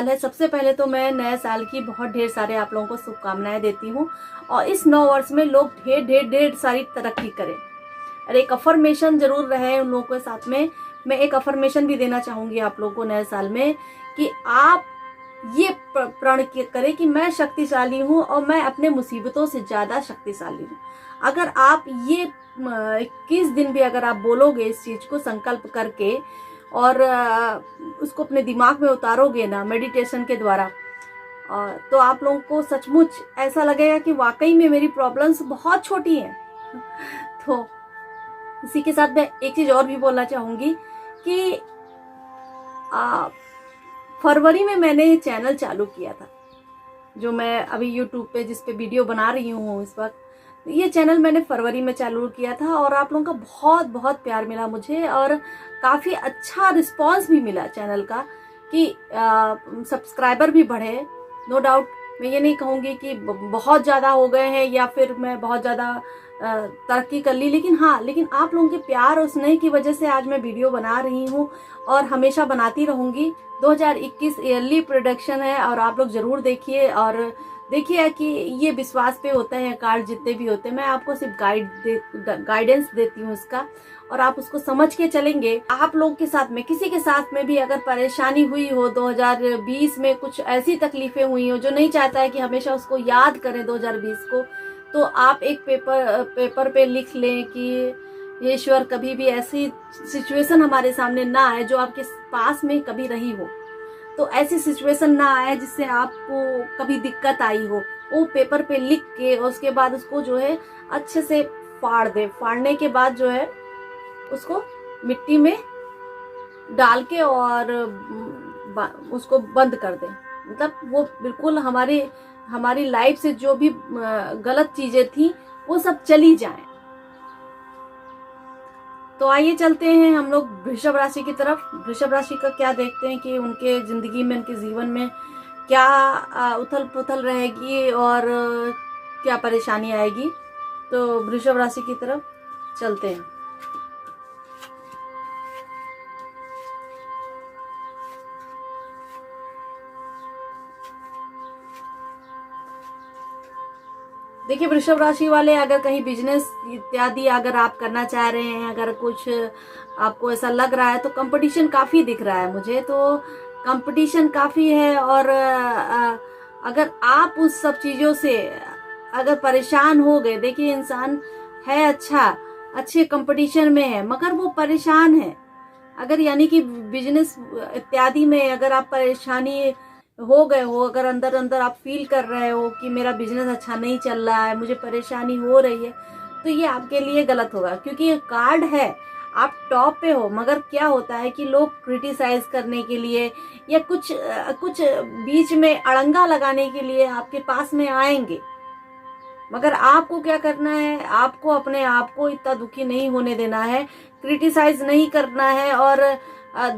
साल है। सबसे पहले तो मैं नए साल की बहुत ढेर सारे आप लोगों को शुभकामनाएं देती हूँ और इस 9 वर्ष में लोग ढेर सारी तरक्की करें। और एक अफर्मेशन जरूर रहे उन लोगों के साथ में। मैं एक अफर्मेशन भी देना चाहूंगी आप लोगों को नए साल में कि आप ये प्रण करें कि मैं शक्तिशाली हूँ और मैं अपने मुसीबतों से ज्यादा शक्तिशाली हूँ। अगर आप ये 21 दिन भी अगर आप बोलोगे इस चीज को संकल्प करके और उसको अपने दिमाग में उतारोगे ना मेडिटेशन के द्वारा, तो आप लोगों को सचमुच ऐसा लगेगा कि वाकई में मेरी प्रॉब्लम्स बहुत छोटी हैं। तो इसी के साथ मैं एक चीज और भी बोलना चाहूंगी कि फरवरी में मैंने ये चैनल चालू किया था, जो मैं अभी यूट्यूब पे जिस पे वीडियो बना रही हूँ इस वक्त। ये चैनल मैंने फरवरी में चालू किया था और आप लोगों का बहुत बहुत प्यार मिला मुझे और काफ़ी अच्छा रिस्पांस भी मिला चैनल का कि सब्सक्राइबर भी बढ़े। नो डाउट मैं ये नहीं कहूँगी कि बहुत ज़्यादा हो गए हैं या फिर मैं बहुत ज़्यादा तरक्की कर ली, लेकिन आप लोगों के प्यार और स्नेह की वजह से आज मैं वीडियो बना रही हूँ और हमेशा बनाती रहूँगी। 2021 ईयरली प्रोडक्शन है और आप लोग जरूर देखिए और देखिए कि ये विश्वास पे होते हैं कार्ड जितने भी होते हैं। मैं आपको सिर्फ गाइडेंस देती हूँ इसका और आप उसको समझ के चलेंगे। आप लोग के साथ में किसी के साथ में भी अगर परेशानी हुई हो 2020 में, कुछ ऐसी तकलीफें हुई हो जो नहीं चाहता है कि हमेशा उसको याद करें 2020 को, तो आप एक पेपर पे लिख लें कि ईश्वर कभी भी ऐसी सिचुएशन हमारे सामने ना आए जो आपके पास में कभी रही हो, तो ऐसी सिचुएशन ना आए जिससे आपको कभी दिक्कत आई हो। वो पेपर पे लिख के और उसके बाद उसको जो है अच्छे से फाड़ दे। फाड़ने के बाद जो है उसको मिट्टी में डाल के और उसको बंद कर दे। मतलब वो बिल्कुल हमारी लाइफ से जो भी गलत चीजें थी वो सब चली जाएं। तो आइए चलते हैं हम लोग वृषभ राशि की तरफ। वृषभ राशि का क्या देखते हैं कि उनके जिंदगी में, उनके जीवन में क्या उथल पुथल रहेगी और क्या परेशानी आएगी। तो वृषभ राशि की तरफ चलते हैं। देखिए वृषभ राशि वाले अगर कहीं बिजनेस इत्यादि अगर आप करना चाह रहे हैं, अगर कुछ आपको ऐसा लग रहा है तो कंपटीशन काफी दिख रहा है मुझे। तो कंपटीशन काफी है और अगर आप उस सब चीजों से अगर परेशान हो गए, देखिए इंसान है अच्छे कंपटीशन में है मगर वो परेशान है। अगर यानी कि बिजनेस इत्यादि में अगर आप परेशानी हो गए हो, अगर अंदर अंदर आप फील कर रहे हो कि मेरा बिजनेस अच्छा नहीं चल रहा है, मुझे परेशानी हो रही है, तो ये आपके लिए गलत होगा। क्योंकि ये कार्ड है, आप टॉप पे हो मगर क्या होता है कि लोग क्रिटिसाइज करने के लिए या कुछ बीच में अड़ंगा लगाने के लिए आपके पास में आएंगे। मगर आपको क्या करना है, आपको अपने आप को इतना दुखी नहीं होने देना है, क्रिटिसाइज नहीं करना है और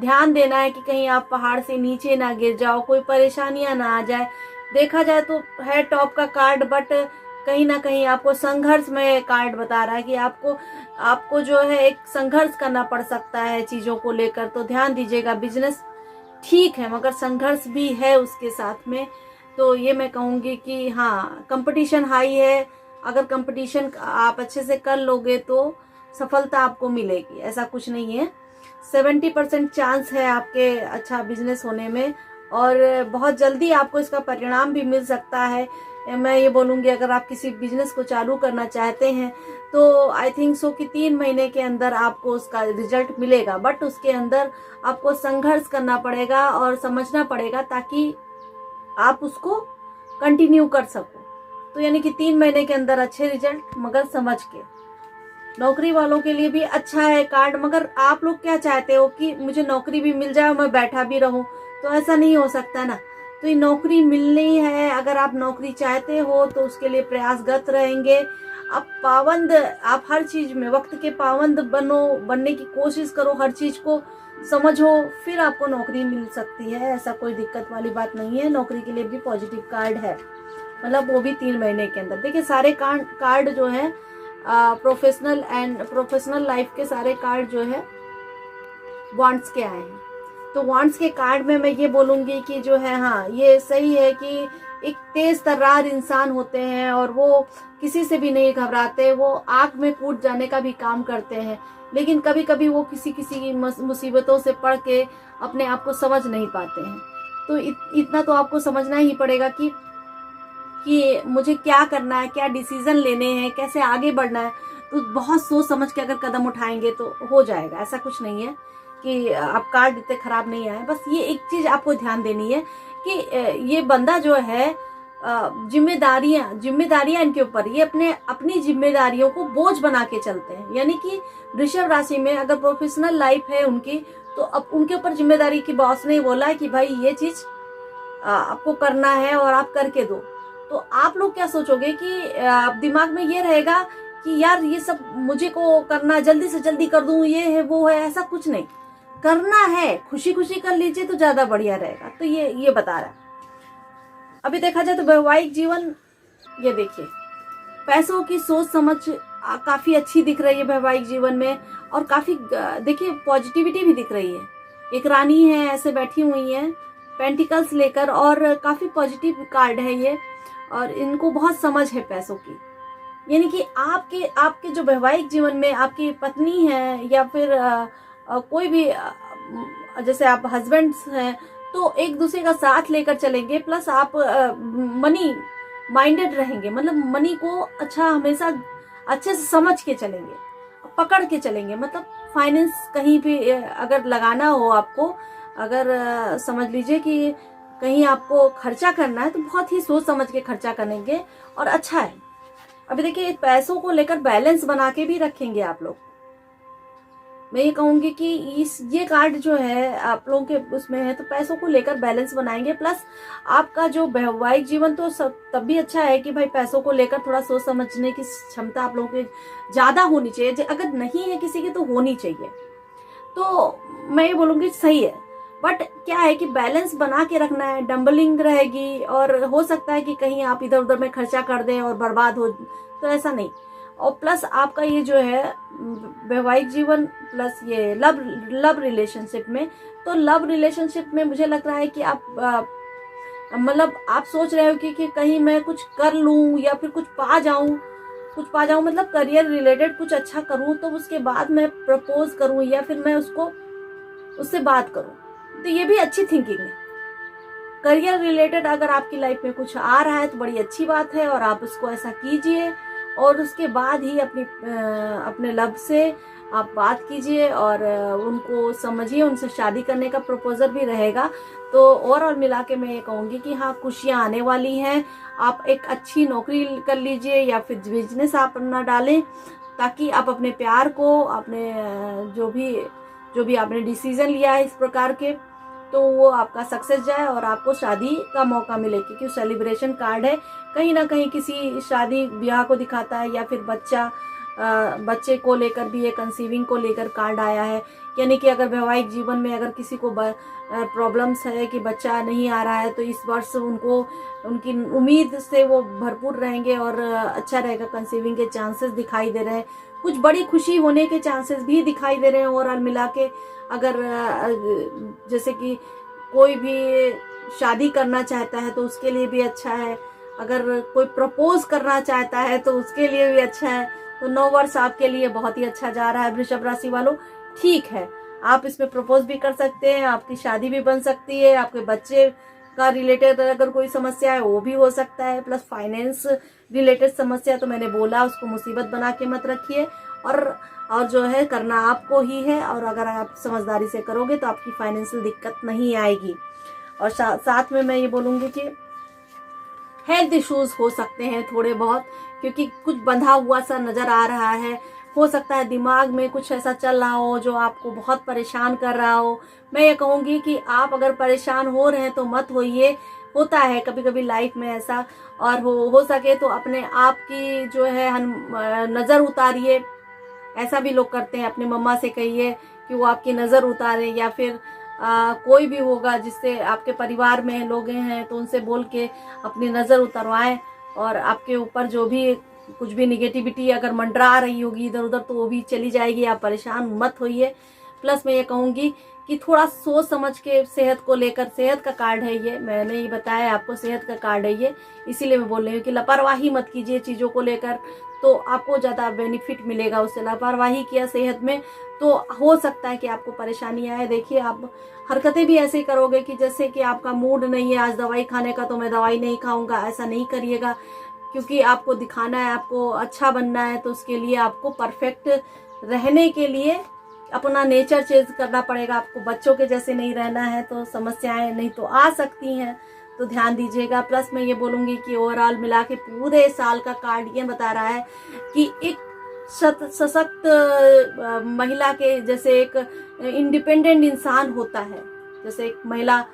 ध्यान देना है कि कहीं आप पहाड़ से नीचे ना गिर जाओ, कोई परेशानियां ना आ जाए। देखा जाए तो है टॉप का कार्ड, बट कहीं ना कहीं आपको संघर्ष में कार्ड बता रहा है कि आपको जो है एक संघर्ष करना पड़ सकता है चीजों को लेकर। तो ध्यान दीजिएगा, बिजनेस ठीक है मगर संघर्ष भी है उसके साथ में। तो ये मैं कहूंगी कि हाँ, कंपटीशन हाई है। अगर कंपटीशन आप अच्छे से कर लोगे तो सफलता आपको मिलेगी, ऐसा कुछ नहीं है। 70% चांस है आपके अच्छा बिजनेस होने में और बहुत जल्दी आपको इसका परिणाम भी मिल सकता है। मैं ये बोलूँगी अगर आप किसी बिजनेस को चालू करना चाहते हैं तो आई थिंक सो कि 3 महीने के अंदर आपको उसका रिजल्ट मिलेगा, बट उसके अंदर आपको संघर्ष करना पड़ेगा और समझना पड़ेगा ताकि आप उसको कंटिन्यू कर सको। तो यानी कि 3 महीने के अंदर अच्छे रिजल्ट मगर समझ के। नौकरी वालों के लिए भी अच्छा है कार्ड, मगर आप लोग क्या चाहते हो कि मुझे नौकरी भी मिल जाए और मैं बैठा भी रहूं, तो ऐसा नहीं हो सकता ना। तो ये नौकरी मिलनी है, अगर आप नौकरी चाहते हो तो उसके लिए प्रयासरत रहेंगे। आप हर चीज में वक्त के पाबंद बनने की कोशिश करो, हर चीज को समझो, फिर आपको नौकरी मिल सकती है। ऐसा कोई दिक्कत वाली बात नहीं है। नौकरी के लिए भी पॉजिटिव कार्ड है, मतलब वो भी 3 महीने के अंदर। देखिए सारे कार्ड जो है प्रोफेशनल लाइफ के सारे कार्ड जो है वांड्स के आए हैं। तो वांड्स के कार्ड में मैं ये बोलूंगी कि जो है, हाँ ये सही है कि एक तेज तर्रार इंसान होते हैं और वो किसी से भी नहीं घबराते, वो आग में कूद जाने का भी काम करते हैं, लेकिन कभी कभी वो किसी किसी की मुसीबतों से पढ़ के अपने आप को समझ नहीं पाते हैं। तो इतना तो आपको समझना ही पड़ेगा कि मुझे क्या करना है, क्या डिसीजन लेने हैं, कैसे आगे बढ़ना है। तो बहुत सोच समझ के अगर कदम उठाएंगे तो हो जाएगा। ऐसा कुछ नहीं है कि आप कार्ड इतने खराब नहीं आए। बस ये एक चीज आपको ध्यान देनी है कि ये बंदा जो है जिम्मेदारियां इनके ऊपर, ये अपनी जिम्मेदारियों को बोझ बना के चलते हैं। यानी कि वृषभ राशि में अगर प्रोफेशनल लाइफ है उनकी, तो अब उनके ऊपर जिम्मेदारी की बॉस ने बोला है कि भाई ये चीज आपको करना है और आप करके दो। तो आप लोग क्या सोचोगे कि आप दिमाग में ये रहेगा कि यार ये सब मुझे को करना, जल्दी से जल्दी कर दूं, ये है वो है। ऐसा कुछ नहीं, करना है खुशी खुशी कर लीजिए तो ज्यादा बढ़िया रहेगा। तो ये बता रहा है। अभी देखा जाए तो वैवाहिक जीवन, ये देखिए पैसों की सोच समझ काफी अच्छी दिख रही है वैवाहिक जीवन में, और काफी देखिए पॉजिटिविटी भी दिख रही है। एक रानी है ऐसे बैठी हुई है पेंटिकल्स लेकर, और काफी पॉजिटिव कार्ड है ये, और इनको बहुत समझ है पैसों की। यानी कि आपके जो वैवाहिक जीवन में आपकी पत्नी है या फिर कोई भी जैसे आप हस्बैंड्स हैं, तो एक दूसरे का साथ लेकर चलेंगे। प्लस आप मनी माइंडेड रहेंगे, मतलब मनी को हमेशा अच्छे से समझ के चलेंगे, पकड़ के चलेंगे। मतलब फाइनेंस कहीं भी अगर लगाना हो आपको, अगर समझ लीजिए कि कहीं आपको खर्चा करना है, तो बहुत ही सोच समझ के खर्चा करेंगे और अच्छा है। अभी देखिए पैसों को लेकर बैलेंस बना के भी रखेंगे आप लोग। मैं ये कहूंगी कि ये कार्ड जो है आप लोगों के उसमें है, तो पैसों को लेकर बैलेंस बनाएंगे। प्लस आपका जो वैवाहिक जीवन तो तब भी अच्छा है कि भाई पैसों को लेकर थोड़ा सोच समझने की क्षमता आप लोगों की ज्यादा होनी चाहिए। अगर नहीं है किसी की तो होनी चाहिए। तो मैं ये बोलूंगी सही है, बट क्या है कि बैलेंस बना के रखना है। डम्बलिंग रहेगी और हो सकता है कि कहीं आप इधर उधर में खर्चा कर दें और बर्बाद हो, तो ऐसा नहीं। और प्लस आपका ये जो है वैवाहिक जीवन प्लस ये लव रिलेशनशिप में, तो लव रिलेशनशिप में मुझे लग रहा है कि आप मतलब आप सोच रहे हो कि कहीं मैं कुछ कर लूं या फिर कुछ पा जाऊं, मतलब करियर रिलेटेड कुछ अच्छा करूं, तो उसके बाद मैं प्रपोज करूं या फिर मैं उससे बात करूं। तो ये भी अच्छी थिंकिंग है। करियर रिलेटेड अगर आपकी लाइफ में कुछ आ रहा है तो बड़ी अच्छी बात है, और आप उसको ऐसा कीजिए, और उसके बाद ही अपने लव से आप बात कीजिए और उनको समझिए, उनसे शादी करने का प्रपोजल भी रहेगा। तो ओवरऑल मिला के मैं ये कहूंगी कि हाँ खुशियां आने वाली हैं। आप एक अच्छी नौकरी कर लीजिए या फिर बिजनेस आप अपना डालें, ताकि आप अपने प्यार को, अपने जो भी आपने डिसीजन लिया है इस प्रकार के, तो वो आपका सक्सेस जाए और आपको शादी का मौका मिले। क्योंकि सेलिब्रेशन कार्ड है, कहीं ना कहीं किसी शादी ब्याह को दिखाता है, या फिर बच्चे को लेकर भी, एक कंसीविंग को लेकर कार्ड आया है। यानी कि अगर वैवाहिक जीवन में अगर किसी को प्रॉब्लम्स है कि बच्चा नहीं आ रहा है, तो इस वर्ष उनकी उम्मीद से वो भरपूर रहेंगे और अच्छा रहेगा। कंसीविंग के चांसेस दिखाई दे रहे हैं, कुछ बड़ी खुशी होने के चांसेस भी दिखाई दे रहे हैं। और मिला के अगर जैसे कि कोई भी शादी करना चाहता है तो उसके लिए भी अच्छा है, अगर कोई प्रपोज करना चाहता है तो उसके लिए भी अच्छा है। तो 9 वर्ष आपके लिए बहुत ही अच्छा जा रहा है वृषभ राशि वालों। ठीक है, आप इसमें प्रपोज भी कर सकते हैं, आपकी शादी भी बन सकती है, आपके बच्चे का रिलेटेड अगर कोई समस्या है वो भी हो सकता है। प्लस फाइनेंस रिलेटेड समस्या तो मैंने बोला उसको मुसीबत बना के मत रखिए, और जो है करना आपको ही है। और अगर आप समझदारी से करोगे तो आपकी फाइनेंशियल दिक्कत नहीं आएगी। और साथ में मैं ये बोलूंगी कि हेल्थ इश्यूज हो सकते हैं थोड़े बहुत, क्योंकि कुछ बंधा हुआ सा नजर आ रहा है। हो सकता है दिमाग में कुछ ऐसा चल रहा हो जो आपको बहुत परेशान कर रहा हो। मैं ये कहूंगी कि आप अगर परेशान हो रहे हैं तो मत होइए, होता है कभी कभी लाइफ में ऐसा। और हो सके तो अपने आप की जो है नजर उतारिए। ऐसा भी लोग करते हैं, अपनी मम्मा से कहिए कि वो आपकी नजर उतारे, या फिर कोई भी होगा जिससे आपके परिवार में लोग हैं तो उनसे बोल के अपनी नजर उतरवाएं। और आपके ऊपर जो भी कुछ भी निगेटिविटी अगर मंडरा रही होगी इधर उधर, तो वो भी चली जाएगी। आप परेशान मत होइए। प्लस मैं ये कहूँगी कि थोड़ा सोच समझ के सेहत को लेकर, सेहत का कार्ड है ये, मैंने ये बताया आपको सेहत का कार्ड है ये, इसीलिए मैं बोल रही हूँ कि लापरवाही मत कीजिए चीज़ों को लेकर, तो आपको ज़्यादा बेनिफिट मिलेगा उससे। लापरवाही किया सेहत में तो हो सकता है कि आपको परेशानी आए। देखिए आप हरकतें भी ऐसे करोगे कि जैसे कि आपका मूड नहीं है आज दवाई खाने का तो मैं दवाई नहीं खाऊंगा, ऐसा नहीं करिएगा, क्योंकि आपको दिखाना है, आपको अच्छा बनना है, तो उसके लिए आपको परफेक्ट रहने के लिए अपना नेचर चेंज करना पड़ेगा। आपको बच्चों के जैसे नहीं रहना है, तो समस्याएं नहीं तो आ सकती हैं, तो ध्यान दीजिएगा। प्लस मैं ये बोलूँगी कि ओवरऑल मिला के पूरे साल का कार्ड ये बता रहा है कि एक सशक्त महिला के जैसे, एक इंडिपेंडेंट इंसान होता है, जैसे एक महिला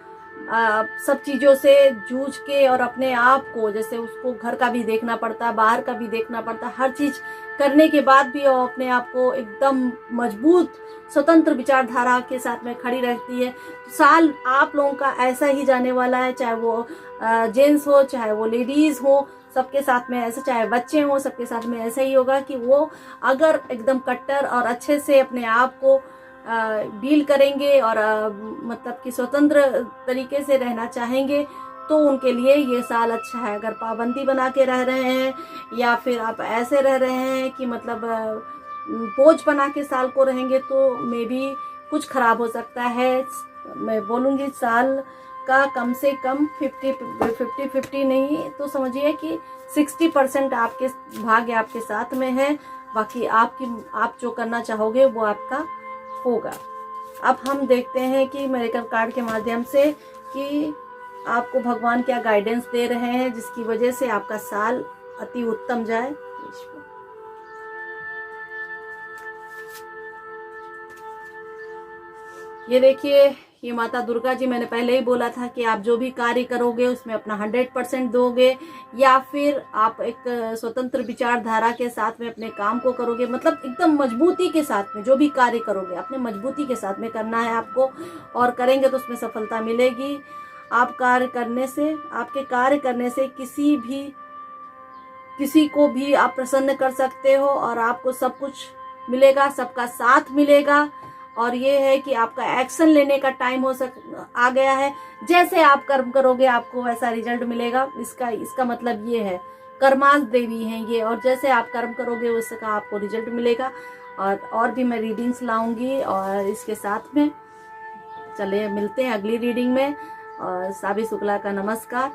सब चीज़ों से जूझ के और अपने आप को, जैसे उसको घर का भी देखना पड़ता है, बाहर का भी देखना पड़ता है, हर चीज़ करने के बाद भी वो अपने आप को एकदम मजबूत स्वतंत्र विचारधारा के साथ में खड़ी रहती है। साल आप लोगों का ऐसा ही जाने वाला है, चाहे वो जेंट्स हो चाहे वो लेडीज़ हो, सबके साथ में ऐसा, चाहे बच्चे हों सबके साथ में ऐसा ही होगा कि वो अगर एकदम कट्टर और अच्छे से अपने आप को डील करेंगे और मतलब कि स्वतंत्र तरीके से रहना चाहेंगे, तो उनके लिए ये साल अच्छा है। अगर पाबंदी बना के रह रहे हैं या फिर आप ऐसे रह रहे हैं कि मतलब बोझ बना के साल को रहेंगे, तो मे भी कुछ खराब हो सकता है। मैं बोलूँगी साल का कम से कम 50 नहीं तो समझिए कि 60% आपके भाग्य आपके साथ में है, बाकी आप जो करना चाहोगे वो आपका होगा। अब हम देखते हैं कि मिरेकल कार्ड के माध्यम से कि आपको भगवान क्या गाइडेंस दे रहे हैं, जिसकी वजह से आपका साल अति उत्तम जाए। ये देखिए, ये माता दुर्गा जी, मैंने पहले ही बोला था कि आप जो भी कार्य करोगे उसमें अपना 100% दोगे, या फिर आप एक स्वतंत्र विचारधारा के साथ में अपने काम को करोगे, मतलब एकदम मजबूती के साथ में जो भी कार्य करोगे अपने मजबूती के साथ में करना है आपको, और करेंगे तो उसमें सफलता मिलेगी। आप कार्य करने से, आपके कार्य करने से किसी को भी आप प्रसन्न कर सकते हो, और आपको सब कुछ मिलेगा, सबका साथ मिलेगा। और ये है कि आपका एक्शन लेने का टाइम आ गया है। जैसे आप कर्म करोगे आपको वैसा रिजल्ट मिलेगा। इसका मतलब ये है, कर्मांश देवी हैं ये, और जैसे आप कर्म करोगे उसका आपको रिजल्ट मिलेगा। और भी मैं रीडिंग्स लाऊंगी, और इसके साथ में चले मिलते हैं अगली रीडिंग में। और साबी शुक्ला का नमस्कार।